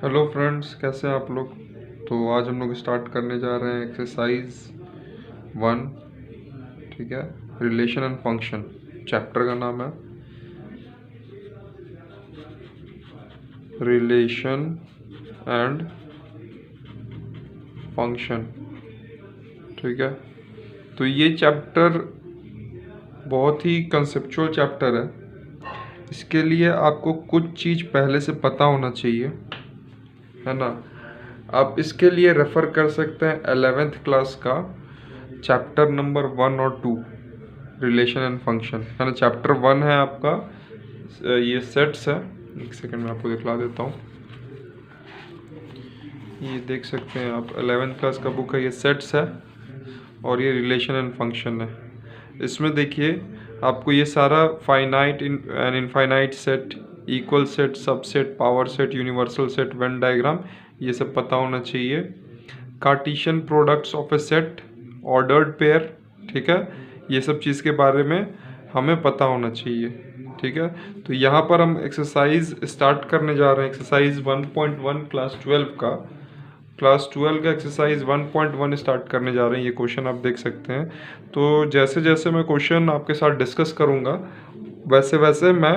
Hello friends, कैसे हैं आप लोग। तो आज हम लोग स्टार्ट करने जा रहे हैं एक्सरसाइज 1। ठीक है, रिलेशन एंड फंक्शन। चैप्टर का नाम है रिलेशन एंड फंक्शन। ठीक है, तो ये चैप्टर बहुत ही कंसेप्चुअल चैप्टर है। इसके लिए आपको कुछ चीज़ पहले से पता होना चाहिए, है ना। आप इसके लिए रेफ़र कर सकते हैं 11th क्लास का चैप्टर नंबर 1 और 2, रिलेशन एंड फंक्शन, है ना। चैप्टर 1 है आपका ये सेट्स है। एक सेकंड में आपको दिखला देता हूँ। ये देख सकते हैं आप, 11th क्लास का बुक है, ये सेट्स है और ये रिलेशन एंड फंक्शन है। इसमें देखिए आपको ये सारा finite and infinite set, equal set, subset, power set, universal set, Venn diagram, ये सब पता होना चाहिए। Cartesian products of A set, ordered pair, ठीक है, ये सब चीज़ के बारे में हमें पता होना चाहिए। ठीक है, तो यहाँ पर हम एक्सरसाइज स्टार्ट करने जा रहे हैं। एक्सरसाइज 1.1 क्लास 12 का एक्सरसाइज 1.1 स्टार्ट करने जा रहे हैं। ये क्वेश्चन आप देख सकते हैं। तो जैसे जैसे मैं क्वेश्चन आपके साथ डिस्कस करूँगा वैसे वैसे मैं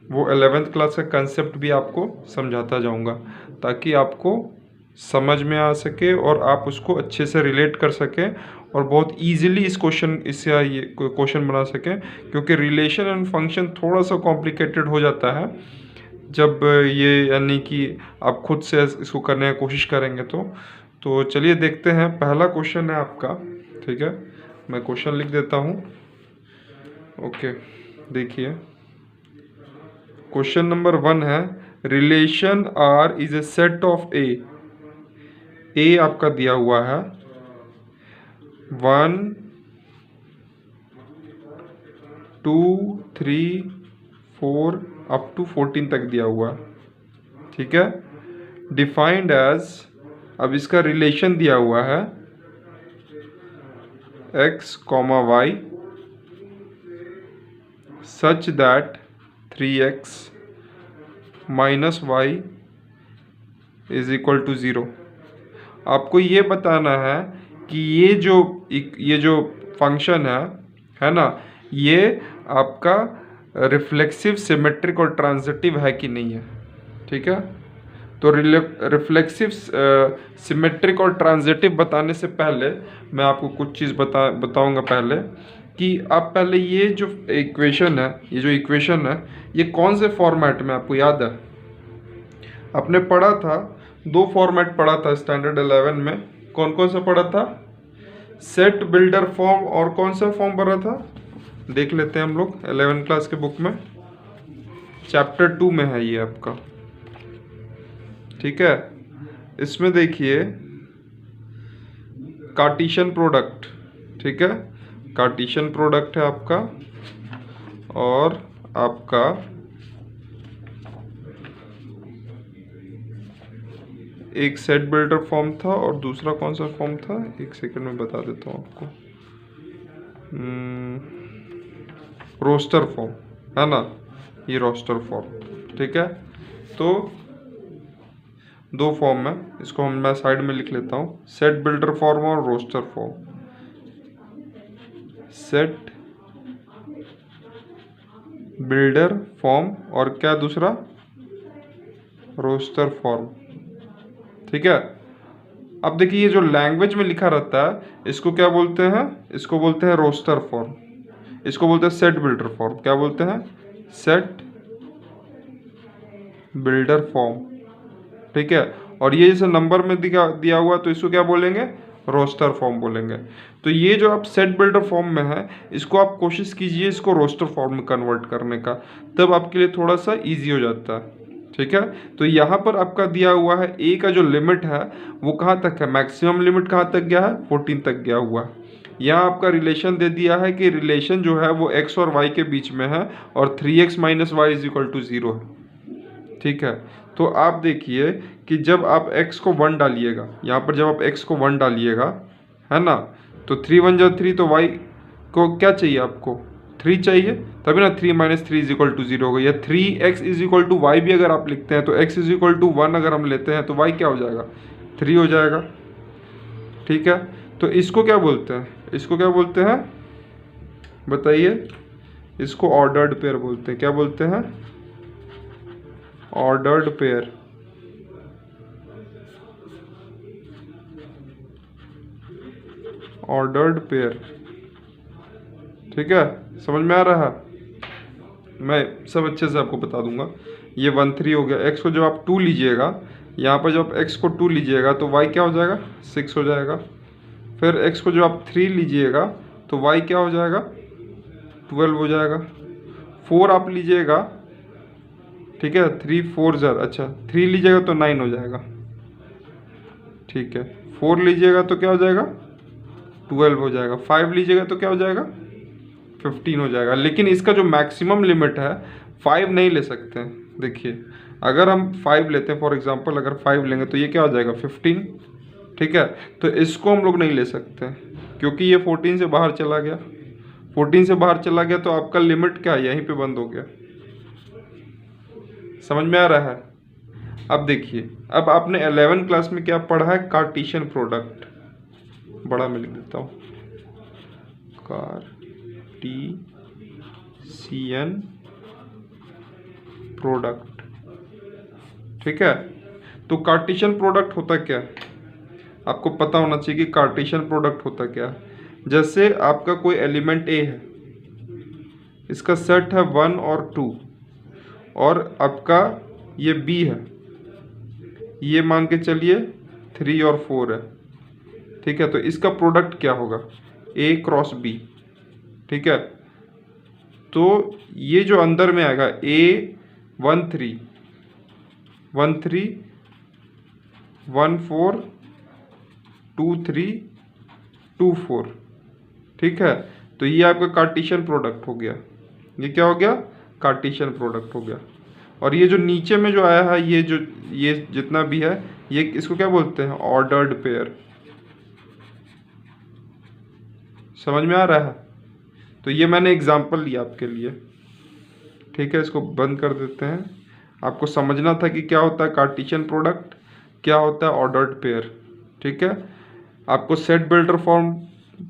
वो 11th क्लास का कंसेप्ट भी आपको समझाता जाऊँगा, ताकि आपको समझ में आ सके और आप उसको अच्छे से रिलेट कर सकें और बहुत इजीली इससे ये क्वेश्चन बना सकें। क्योंकि रिलेशन एंड फंक्शन थोड़ा सा कॉम्प्लिकेटेड हो जाता है जब ये, यानी कि आप खुद से इसको करने की कोशिश करेंगे तो चलिए देखते हैं। पहला क्वेश्चन है आपका, ठीक है, मैं क्वेश्चन लिख देता हूँ। ओके, देखिए क्वेश्चन नंबर 1 है, relation R is a set of a आपका दिया हुआ है 1 2 3 4 अप टू 14 तक दिया हुआ है। ठीक है, डिफाइंड एज, अब इसका रिलेशन दिया हुआ है x, y such that 3x minus y is equal to 0। आपको ये बताना है कि ये जो फंक्शन है ना, ये आपका रिफ्लेक्सिव, सिमेट्रिक और ट्रांजिटिव है कि नहीं है। ठीक है, तो रिफ्लेक्सिव, सिमेट्रिक और ट्रांजिटिव बताने से पहले मैं आपको कुछ चीज़ बताऊंगा पहले, कि आप पहले ये जो इक्वेशन है ये कौन से फॉर्मेट में, आपको याद है आपने पढ़ा था, 2 फॉर्मेट पढ़ा था स्टैंडर्ड 11 में। कौन कौन सा पढ़ा था? सेट बिल्डर फॉर्म, और कौन सा फॉर्म पढ़ा था देख लेते हैं हम लोग 11 क्लास के बुक में, चैप्टर 2 में है ये आपका। ठीक है, इसमें देखिए कार्टेशियन प्रोडक्ट, ठीक है, कार्टेशियन प्रोडक्ट है आपका, और आपका एक सेट बिल्डर फॉर्म था और दूसरा कौन सा फॉर्म था, एक सेकंड में बता देता हूँ आपको, रोस्टर फॉर्म, है ना, ये रोस्टर फॉर्म। ठीक है, तो 2 फॉर्म है, इसको मैं साइड में लिख लेता हूँ, सेट बिल्डर फॉर्म और roster form. Set builder form और क्या दूसरा, रोस्टर फॉर्म। ठीक है, अब देखिए ये जो लैंग्वेज में लिखा रहता है इसको क्या बोलते हैं, इसको बोलते हैं रोस्टर फॉर्म, इसको बोलते हैं सेट बिल्डर फॉर्म। क्या बोलते हैं? Set builder form. ठीक है, और ये जैसे नंबर में दिया हुआ तो इसको क्या बोलेंगे, रोस्टर फॉर्म बोलेंगे। तो ये जो आप सेट बिल्डर फॉर्म में है, इसको आप कोशिश कीजिए इसको रोस्टर फॉर्म में कन्वर्ट करने का, तब आपके लिए थोड़ा सा इजी हो जाता है। ठीक है, तो यहाँ पर आपका दिया हुआ है ए का जो लिमिट है वो कहाँ तक है, मैक्सिमम लिमिट कहाँ तक गया है, 14 तक गया हुआ है। यहाँ आपका रिलेशन दे दिया है कि रिलेशन जो है वो x और y के बीच में है और 3x minus y is equal to 0 है। ठीक है, तो आप देखिए कि जब आप x को 1 डालिएगा, यहाँ पर जब आप x को 1 डालिएगा, है ना, तो 3 1 जा 3, तो y को क्या चाहिए आपको, 3 चाहिए, तभी ना 3 - 3 = 0 होगा। या 3x = y भी अगर आप लिखते हैं तो x = 1 अगर हम लेते हैं तो y क्या हो जाएगा, 3 हो जाएगा। ठीक है, तो इसको क्या बोलते हैं, इसको क्या बोलते हैं बताइए? इसको ऑर्डर्ड पेयर बोलते हैं। क्या बोलते हैं? Ordered pair. Ordered pair. ठीक है, समझ में आ रहा है? मैं सब अच्छे से आपको बता दूंगा। ये 1 3 हो गया। x को जब आप 2 लीजिएगा, यहाँ पर जब x को 2 लीजिएगा तो y क्या हो जाएगा, 6 हो जाएगा। फिर x को जब आप 3 लीजिएगा तो y क्या हो जाएगा, 12 हो जाएगा। 4 आप लीजिएगा, ठीक है, 3 4 ज़र, अच्छा 3 लीजिएगा तो 9 हो जाएगा। ठीक है, 4 लीजिएगा तो क्या हो जाएगा, 12 हो जाएगा। 5 लीजिएगा तो क्या हो जाएगा, 15 हो जाएगा। लेकिन इसका जो मैक्सिमम लिमिट है 5 नहीं ले सकते हैं। देखिए, अगर हम 5 लेते हैं, फॉर एग्जांपल अगर 5 लेंगे तो ये क्या हो जाएगा, 15। ठीक है, तो इसको हम लोग नहीं ले सकते क्योंकि ये 14 से बाहर चला गया। 14 से बाहर चला गया तो आपका लिमिट क्या है, यहीं पे बंद हो गया। समझ में आ रहा है? अब देखिए, अब आपने 11 क्लास में क्या पढ़ा है, कार्टेशियन प्रोडक्ट। बड़ा मैं लिख देता हूँ, कार्टेशियन प्रोडक्ट। ठीक है, तो कार्टेशियन प्रोडक्ट होता क्या है, आपको पता होना चाहिए कि कार्टेशियन प्रोडक्ट होता क्या है। जैसे आपका कोई एलिमेंट ए है, इसका सेट है 1 और 2, और आपका ये बी है, ये मान के चलिए 3 और 4 है। ठीक है, तो इसका प्रोडक्ट क्या होगा, ए क्रॉस बी। ठीक है, तो ये जो अंदर में आएगा ए 1 3 1 3 1 4 2 3 2 4। ठीक है, तो ये आपका कार्टेशियन प्रोडक्ट हो गया। ये क्या हो गया, कार्टेशियन प्रोडक्ट हो गया। और ये जो नीचे में जो आया है, ये जितना भी है, ये इसको क्या बोलते हैं, ऑर्डर्ड पेयर। समझ में आ रहा है? तो ये मैंने एग्जांपल लिया आपके लिए। ठीक है, इसको बंद कर देते हैं। आपको समझना था कि क्या होता है कार्टेशियन प्रोडक्ट, क्या होता है ऑर्डर्ड पेयर। ठीक है, आपको सेट बिल्डर फॉर्म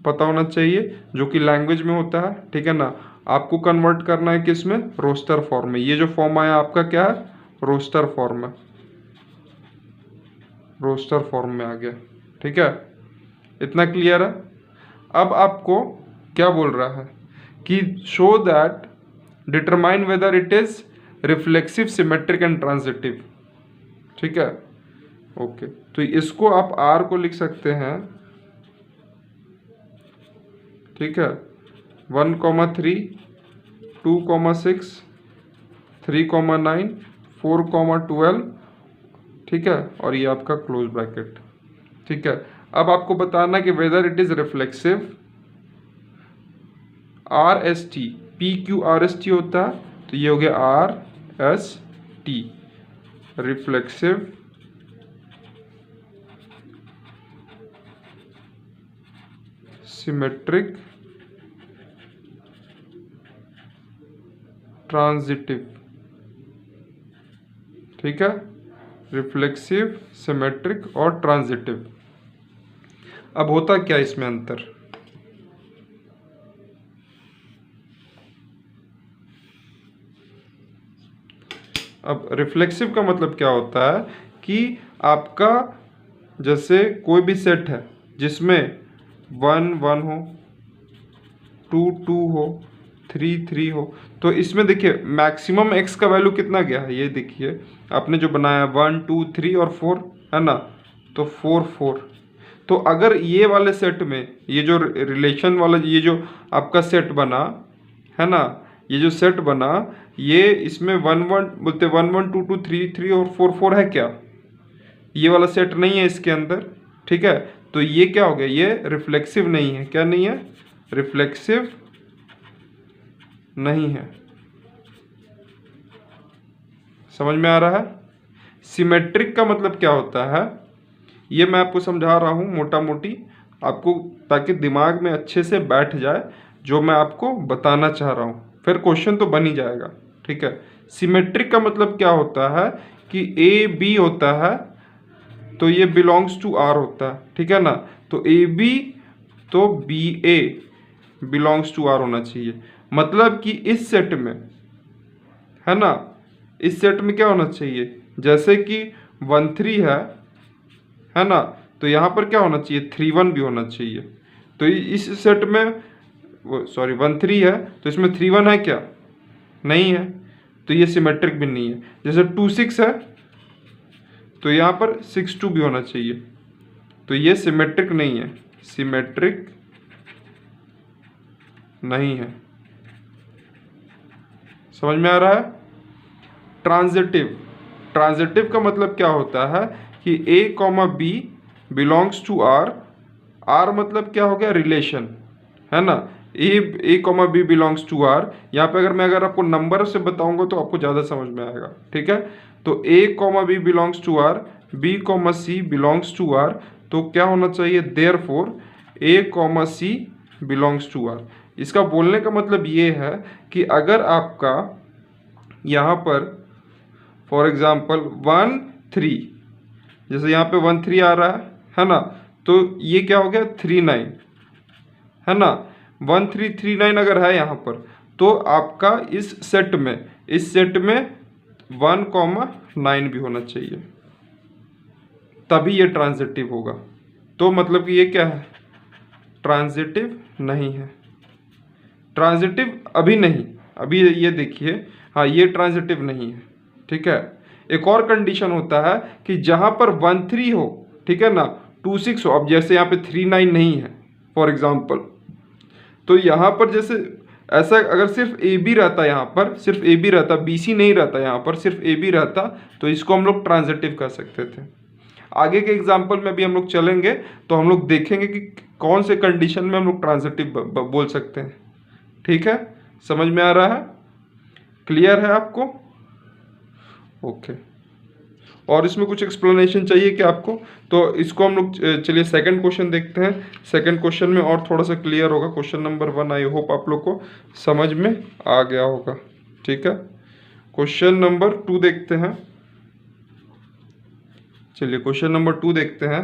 पता होना चाहिए जो कि लैंग्वेज में होता है। ठीक है ना, आपको कन्वर्ट करना है किस में, रोस्टर फॉर्म में। ये जो फॉर्म आया आपका क्या है, रोस्टर फॉर्म में, रोस्टर फॉर्म में आ गया। ठीक है, इतना क्लियर है? अब आपको क्या बोल रहा है कि show that determine whether it is reflexive, symmetric and transitive. ठीक है, ओके, तो इसको आप आर को लिख सकते हैं। ठीक है, 1,3 2,6 3,9 4,12। ठीक है, और ये आपका क्लोज ब्रैकेट। ठीक है, अब आपको बताना कि whether it is reflexive, R S T, P Q R S T होता है, तो ये हो गया R S T, reflexive symmetric transitive. ठीक है, रिफ्लेक्सिव, सिमेट्रिक और ट्रांजिटिव। अब होता क्या इसमें अंतर, अब रिफ्लेक्सिव का मतलब क्या होता है कि आपका जैसे कोई भी सेट है जिसमें 1 1 हो, 2 2 हो, 3 3 हो, तो इसमें देखिए मैक्सिमम x का वैल्यू कितना गया है, ये देखिए आपने जो बनाया 1 2 3 और 4 है ना, तो 4 4। तो अगर ये वाले सेट में ये जो रिलेशन वाला ये जो आपका सेट बना है ना, ये जो सेट बना, ये इसमें 1 1 बोलते 1 1 2 2 3 3 और 4 4 है क्या, ये वाला सेट नहीं है इसके अंदर। ठीक है, तो ये क्या हो गया, ये रिफ्लेक्सिव नहीं है। क्या नहीं है, रिफ्लेक्सिव नहीं है। समझ में आ रहा है? सिमेट्रिक का मतलब क्या होता है, ये मैं आपको समझा रहा हूँ मोटा मोटी आपको, ताकि दिमाग में अच्छे से बैठ जाए। जो मैं आपको बताना चाह रहा हूँ, फिर क्वेश्चन तो बन ही जाएगा। ठीक है, सिमेट्रिक का मतलब क्या होता है कि ए बी होता है तो ये बिलोंग्स टू आर होता है। ठीक है ना, तो ए बी तो B A belongs to R होना चाहिए। मतलब कि इस सेट में, है ना, इस सेट में क्या होना चाहिए, जैसे कि 1 3 है ना, तो यहाँ पर क्या होना चाहिए 3 1 भी होना चाहिए। तो इस सेट में वो सॉरी 1 3 है तो इसमें 3 1 है क्या, नहीं है, तो ये सिमेट्रिक भी नहीं है। जैसे 2 6 है तो यहाँ पर 6 2 भी होना चाहिए, तो ये सिमेट्रिक नहीं है, सिमेट्रिक नहीं है। समझ में आ रहा है। ट्रांजिटिव, ट्रांजिटिव का मतलब क्या होता है कि A comma B belongs to R, R मतलब क्या हो गया रिलेशन, है ना, A comma B belongs to R. यहाँ पे अगर आपको नंबर से बताऊंगा तो आपको ज़्यादा समझ में आएगा। ठीक है, तो A comma B belongs to R, B comma C belongs to R, तो क्या होना चाहिए therefore A comma C belongs to R. इसका बोलने का मतलब ये है कि अगर आपका यहाँ पर फॉर एग्जाम्पल 1 3, जैसे यहाँ पे 1 3 आ रहा है ना, तो ये क्या हो गया 3 9, है ना। 1 3 3 9 अगर है यहाँ पर तो आपका इस सेट में 1 9 भी होना चाहिए, तभी ये ट्रांजिटिव होगा। तो मतलब कि ये क्या है, ट्रांजिटिव नहीं है। ट्रांजिटिव अभी नहीं, अभी ये देखिए, हाँ ये ट्रांजिटिव नहीं है। ठीक है, एक और कंडीशन होता है कि जहाँ पर 1 3 हो, ठीक है ना, 2 6 हो। अब जैसे यहाँ पे 3 9 नहीं है फॉर एग्जाम्पल, तो यहाँ पर जैसे ऐसा अगर सिर्फ ए बी रहता, यहाँ पर सिर्फ ए बी रहता, बी सी नहीं रहता, यहाँ पर सिर्फ ए बी रहता, तो इसको हम लोग ट्रांजिटिव कह सकते थे। आगे के एग्जाम्पल में भी हम लोग चलेंगे तो हम लोग देखेंगे कि कौन से कंडीशन में हम लोग ट्रांजिटिव बोल सकते हैं। ठीक है, समझ में आ रहा है, क्लियर है आपको, ओके। और इसमें कुछ एक्सप्लेनेशन चाहिए क्या आपको, तो इसको हम लोग चलिए सेकंड क्वेश्चन देखते हैं। सेकंड क्वेश्चन में और थोड़ा सा क्लियर होगा। क्वेश्चन नंबर 1 आई होप आप लोग को समझ में आ गया होगा। ठीक है, क्वेश्चन नंबर 2 देखते हैं। चलिए क्वेश्चन नंबर 2 देखते हैं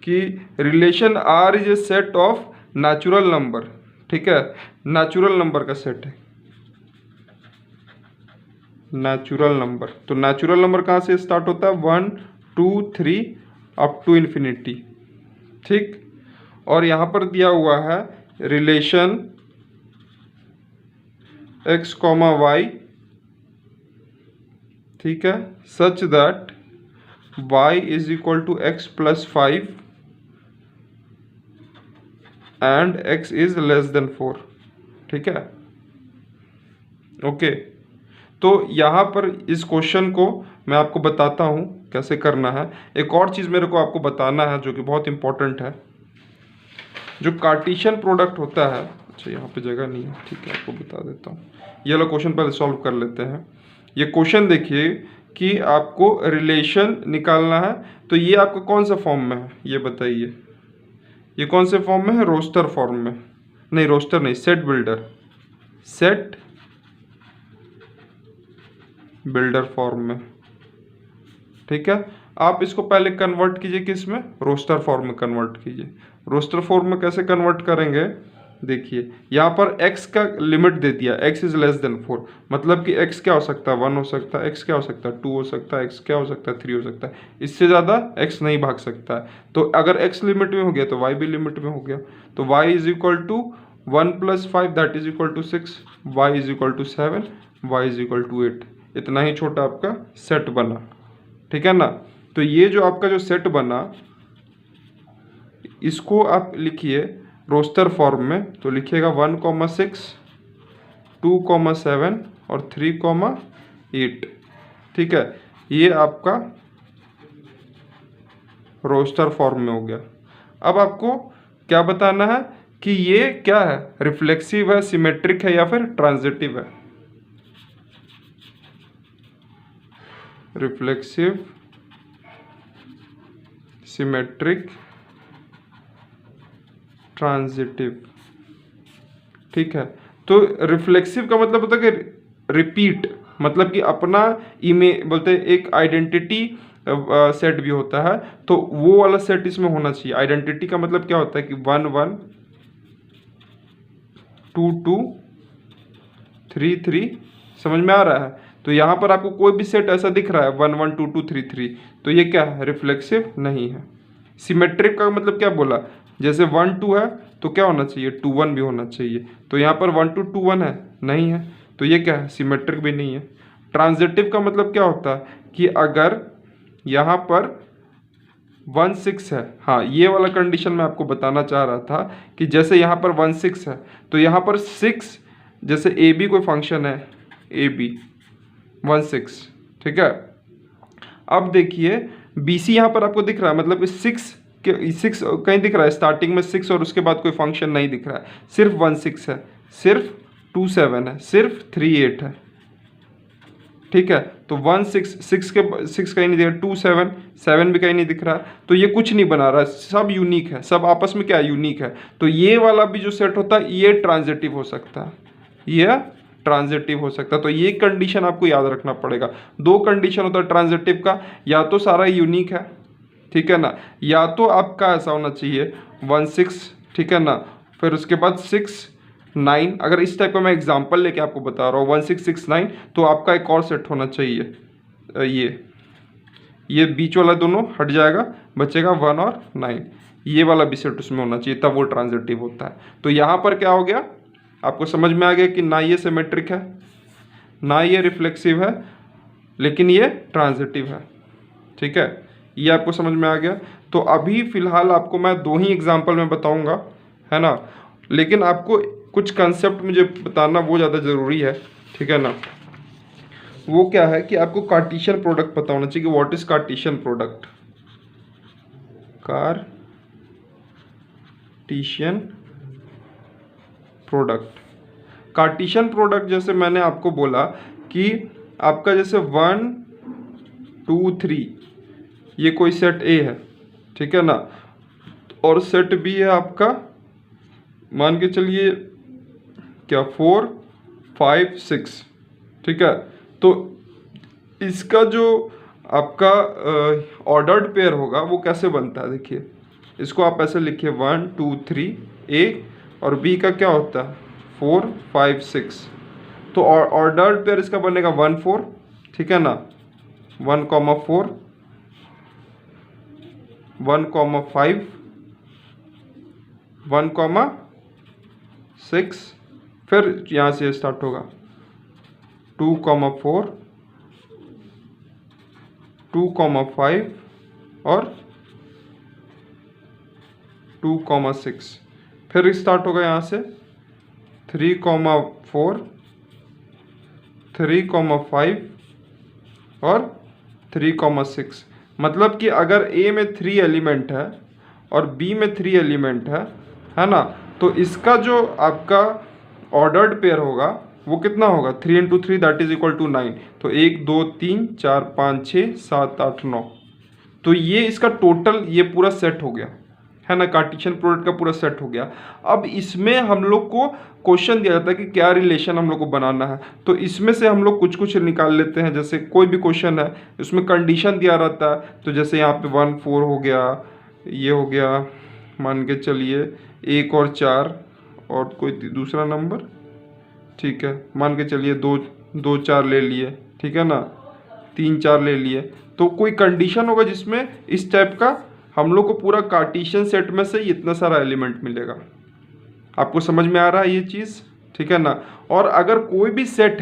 कि relation R is a set of natural number. ठीक है, नेचुरल नंबर का सेट है, नेचुरल नंबर। तो नेचुरल नंबर कहाँ से स्टार्ट होता है, 1 2 3 अप टू इन्फिनिटी। ठीक, और यहाँ पर दिया हुआ है रिलेशन x कॉमा वाई, ठीक है, such that y is equal to x plus 5 and x is less than 4। ठीक है, ओके। तो यहाँ पर इस क्वेश्चन को मैं आपको बताता हूँ कैसे करना है। एक और चीज़ मेरे को आपको बताना है जो कि बहुत इंपॉर्टेंट है, जो कार्टेशियन प्रोडक्ट होता है। अच्छा यहाँ पे जगह नहीं है, ठीक है, आपको बता देता हूँ। ये वाला क्वेश्चन पहले सॉल्व कर लेते हैं। ये क्वेश्चन देखिए कि आपको रिलेशन निकालना है, तो ये आपका कौन सा फॉर्म में है ये बताइए। ये कौन से फॉर्म में है, रोस्टर फॉर्म में, नहीं रोस्टर नहीं, set builder, set builder form में। ठीक है, आप इसको पहले कन्वर्ट कीजिए किस में, रोस्टर फॉर्म में कन्वर्ट कीजिए। रोस्टर फॉर्म में कैसे कन्वर्ट करेंगे, देखिए यहाँ पर x का लिमिट दे दिया, x इज लेस देन 4, मतलब कि x क्या हो सकता है, 1 हो सकता है, x क्या हो सकता है, 2 हो सकता है, x क्या हो सकता है, 3 हो सकता है, इससे ज़्यादा x नहीं भाग सकता है। तो अगर x लिमिट में हो गया तो y भी लिमिट में हो गया, तो y is equal to 1 + 5 that is equal to 6, y is equal to 7, y is equal to 8। इतना ही छोटा आपका सेट बना। ठीक है ना, तो ये जो आपका जो सेट बना इसको आप लिखिए रोस्टर फॉर्म में, तो लिखिएगा 1,6 2,7 और 3,8। ठीक है, ये आपका रोस्टर फॉर्म में हो गया। अब आपको क्या बताना है कि ये क्या है, रिफ्लेक्सिव है, सिमेट्रिक है या फिर ट्रांजिटिव है। Reflexive, symmetric, transitive. ठीक है। तो रिफ्लेक्सिव का मतलब होता है कि रिपीट, मतलब कि अपना इमेज बोलते हैं, एक आइडेंटिटी सेट भी होता है, तो वो वाला सेट इसमें होना चाहिए। आइडेंटिटी का मतलब क्या होता है कि 1 1 2 2 3 3, समझ में आ रहा है। तो यहाँ पर आपको कोई भी सेट ऐसा दिख रहा है 1 1 2 2 3 3, तो ये क्या है, रिफ्लेक्सिव नहीं है। सिमेट्रिक का मतलब क्या बोला, जैसे 1 2 है तो क्या होना चाहिए, 2 1 भी होना चाहिए। तो यहाँ पर 1 2 2 1 है, नहीं है, तो ये क्या है, सिमेट्रिक भी नहीं है। ट्रांजिटिव का मतलब क्या होता है कि अगर यहाँ पर 1 6 है, हाँ ये वाला कंडीशन मैं आपको बताना चाह रहा था कि जैसे यहाँ पर 1 6 है तो यहाँ पर 6, जैसे ए बी कोई फंक्शन है, ए बी 1 6, ठीक है। अब देखिए बी सी यहाँ पर आपको दिख रहा है, मतलब 6 कहीं दिख रहा है स्टार्टिंग में 6 और उसके बाद कोई फंक्शन नहीं दिख रहा है, सिर्फ 1 6 है, सिर्फ 2 7 है, सिर्फ 3 8 है, ठीक है। तो 1 6 6 कहीं नहीं दिख रहा, 2 7 7 भी कहीं नहीं दिख रहा, तो ये कुछ नहीं बना रहा, सब यूनिक है, सब आपस में क्या यूनिक है। तो ये वाला भी जो सेट होता है ये ट्रांजिटिव हो सकता है, ये ट्रांजिटिव हो सकता है। तो ये कंडीशन आपको याद रखना पड़ेगा। दो कंडीशन होता है ट्रांजिटिव का, या तो सारा यूनिक है, ठीक है ना, या तो आपका ऐसा होना चाहिए 1 6, ठीक है ना, फिर उसके बाद 6 9, अगर इस टाइप का मैं एग्जांपल लेके आपको बता रहा हूँ 1 6 6 9, तो आपका एक और सेट होना चाहिए, ये बीच वाला दोनों हट जाएगा, बचेगा 1 और 9, ये वाला भी सेट उसमें होना चाहिए, तब वो ट्रांजिटिव होता है। तो यहाँ पर क्या हो गया, आपको समझ में आ गया कि ना ये सिमेट्रिक है, ना ये रिफ्लेक्सिव है, लेकिन ये ट्रांजिटिव है, ठीक है। ये आपको समझ में आ गया। तो अभी फ़िलहाल आपको मैं 2 ही एग्जांपल में बताऊंगा, है ना, लेकिन आपको कुछ कंसेप्ट मुझे बताना वो ज़्यादा ज़रूरी है, ठीक है ना। वो क्या है कि आपको कार्टेशियन प्रोडक्ट पता होना चाहिए कि what is Cartesian product. Cartesian product जैसे मैंने आपको बोला कि आपका जैसे 1 2 3 ये कोई सेट ए है, ठीक है ना, और सेट बी है आपका, मान के चलिए क्या 4 5 6, ठीक है। तो इसका जो आपका ऑर्डर्ड पेयर होगा वो कैसे बनता है, देखिए इसको आप ऐसे लिखिए 1 2 3 ए, और बी का क्या होता है 4 5 6, तो ऑर्डर्ड पेयर इसका बनेगा 1 4, ठीक है ना, 1 4 1 5 1 6, फिर यहाँ से स्टार्ट होगा 2 4 2 5 और 2 6, फिर स्टार्ट होगा यहाँ से 3 4 3 5 और 3 6। मतलब कि अगर ए में 3 एलिमेंट है और बी में 3 एलिमेंट है ना, तो इसका जो आपका ऑर्डर्ड पेयर होगा वो कितना होगा 3 × 3 दैट इज इक्वल टू 9। तो 1 2 3 4 5 6 7 8 9, तो ये इसका टोटल ये पूरा सेट हो गया, है ना, कार्टेशियन प्रोडक्ट का पूरा सेट हो गया। अब इसमें हम लोग को क्वेश्चन दिया जाता है कि क्या रिलेशन हम लोग को बनाना है, तो इसमें से हम लोग कुछ कुछ निकाल लेते हैं। जैसे कोई भी क्वेश्चन है उसमें कंडीशन दिया रहता है, तो जैसे यहाँ पे 1 4 हो गया, ये हो गया, मान के चलिए 1 और 4 और कोई दूसरा नंबर, ठीक है, मान के चलिए 2 2 4 ले लिए, ठीक है ना, 3 4 ले लिए, तो कोई कंडीशन होगा जिसमें इस टाइप का हम लोग को पूरा कार्टेशियन सेट में से इतना सारा एलिमेंट मिलेगा। आपको समझ में आ रहा है ये चीज़, ठीक है ना। और अगर कोई भी सेट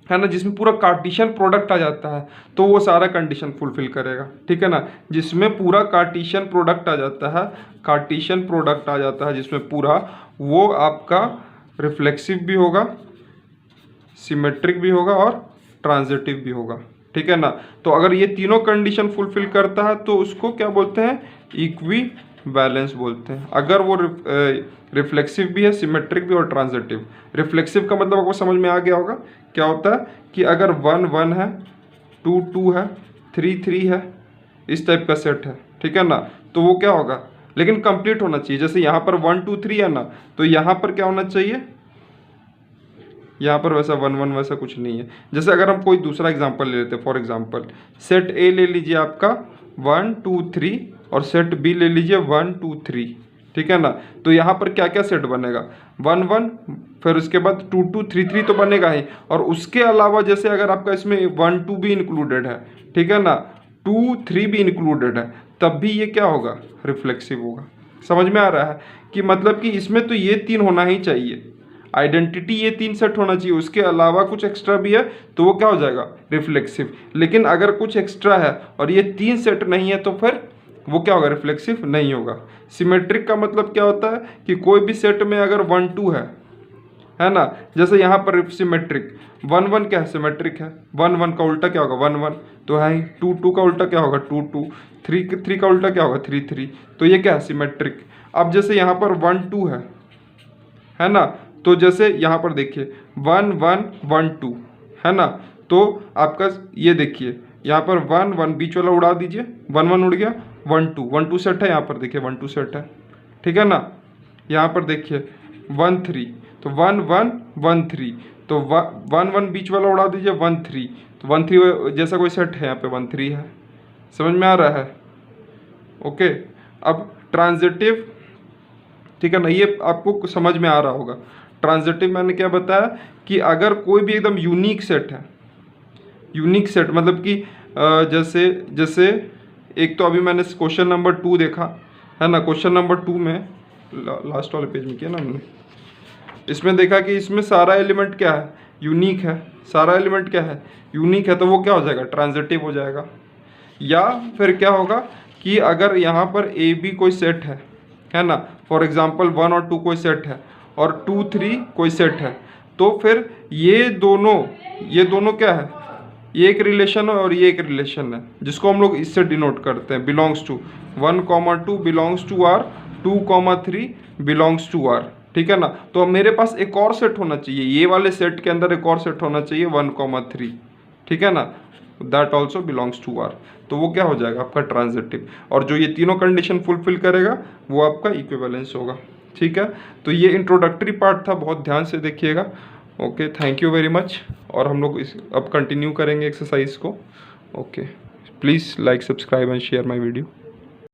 है ना, जिसमें पूरा कार्टेशियन प्रोडक्ट आ जाता है तो वो सारा कंडीशन फुलफिल करेगा, ठीक है ना। जिसमें पूरा कार्टेशियन प्रोडक्ट आ जाता है, कार्टेशियन प्रोडक्ट आ जाता है जिसमें पूरा, वो आपका रिफ्लेक्सिव भी होगा, सिमेट्रिक भी होगा और ट्रांजिटिव भी होगा, ठीक है ना। तो अगर ये तीनों कंडीशन फुलफिल करता है तो उसको क्या बोलते हैं, इक्वी बैलेंस बोलते हैं। अगर वो रिफ्लेक्सिव भी है, सिमेट्रिक भी और ट्रांजिटिव। रिफ्लेक्सिव का मतलब आपको समझ में आ गया होगा, क्या होता है कि अगर 1 1 है, 2 2 है, 3 3 है, इस टाइप का सेट है, ठीक है ना, तो वो क्या होगा, लेकिन कंप्लीट होना चाहिए। जैसे यहाँ पर 1 2 3 है ना, तो यहाँ पर क्या होना चाहिए यहाँ पर वैसा 1 1 वैसा कुछ नहीं है। जैसे अगर हम कोई दूसरा एग्जांपल ले लेते हैं, फॉर एग्जांपल सेट ए ले लीजिए आपका 1 2 3 और सेट बी ले लीजिए 1 2 3, ठीक है ना। तो यहाँ पर क्या क्या सेट बनेगा, 1 1, फिर उसके बाद 2 2 3 3 तो बनेगा ही, और उसके अलावा जैसे अगर आपका इसमें 1 2 भी इंक्लूडेड है, ठीक है ना, 2 3 भी इंक्लूडेड है, तब भी ये क्या होगा, रिफ्लेक्सिव होगा। समझ में आ रहा है कि मतलब कि इसमें तो ये 3 होना ही चाहिए, आइडेंटिटी ये 3 सेट होना चाहिए, उसके अलावा कुछ एक्स्ट्रा भी है तो वो क्या हो जाएगा, रिफ्लेक्सिव। लेकिन अगर कुछ एक्स्ट्रा है और ये 3 सेट नहीं है तो फिर वो क्या होगा, रिफ्लेक्सिव नहीं होगा। सिमेट्रिक का मतलब क्या होता है कि कोई भी सेट में अगर 1 2 है ना, जैसे यहाँ पर सिमेट्रिक 1 1 क्या है, सिमेट्रिक है, 1 1 का उल्टा क्या होगा, 1 1 तो है ही, 2 2 का उल्टा क्या होगा, 2 2, 3 3 का उल्टा क्या होगा, 3 3, तो ये क्या है, सिमेट्रिक। अब जैसे यहाँ पर 1 2 है ना, तो जैसे यहाँ पर देखिए 1 1 1 2 है ना, तो आपका ये देखिए यहाँ पर 1 1 बीच वाला उड़ा दीजिए, 1 1 उड़ गया, 1 2 सेट है, यहाँ पर देखिए 1 2 सेट है, ठीक है ना। यहाँ पर देखिए 1 3, तो 1 1 1 3, तो 1 1 बीच वाला उड़ा दीजिए, 1 3, तो 1 3 जैसा कोई सेट है यहाँ पे 1 3 है। समझ में आ रहा है, ओके। अब ट्रांजिटिव, ठीक है ना, ये आपको समझ में आ रहा होगा। ट्रांजिटिव मैंने क्या बताया कि अगर कोई भी एकदम यूनिक सेट है, यूनिक सेट मतलब कि जैसे एक तो अभी मैंने क्वेश्चन नंबर 2 देखा है ना, क्वेश्चन नंबर 2 में लास्ट वाले पेज में किया ना हमने, इसमें देखा कि इसमें सारा एलिमेंट क्या है, यूनिक है, सारा एलिमेंट क्या है, यूनिक है, तो वो क्या हो जाएगा, ट्रांजिटिव हो जाएगा। या फिर क्या होगा कि अगर यहाँ पर ए बी कोई सेट है ना, फॉर एग्जांपल 1 और 2 कोई सेट है और 2 3 कोई सेट है, तो फिर ये दोनों क्या है, ये एक रिलेशन है और ये एक रिलेशन है, जिसको हम लोग इससे डिनोट करते हैं, belongs to 1 2 belongs to R, 2 3 belongs to R, ठीक है ना। तो अब मेरे पास एक और सेट होना चाहिए, ये वाले सेट के अंदर एक और सेट होना चाहिए 1 3, ठीक है ना, that also belongs to R, तो वो क्या हो जाएगा आपका ट्रांजिटिव। और जो ये तीनों कंडीशन फुलफिल करेगा वो आपका इक्विवेलेंस होगा, ठीक है। तो ये इंट्रोडक्टरी पार्ट था, बहुत ध्यान से देखिएगा। Okay, thank you very much. और हम लोग अब कंटिन्यू करेंगे एक्सरसाइज को। Okay, please like, subscribe and share my video.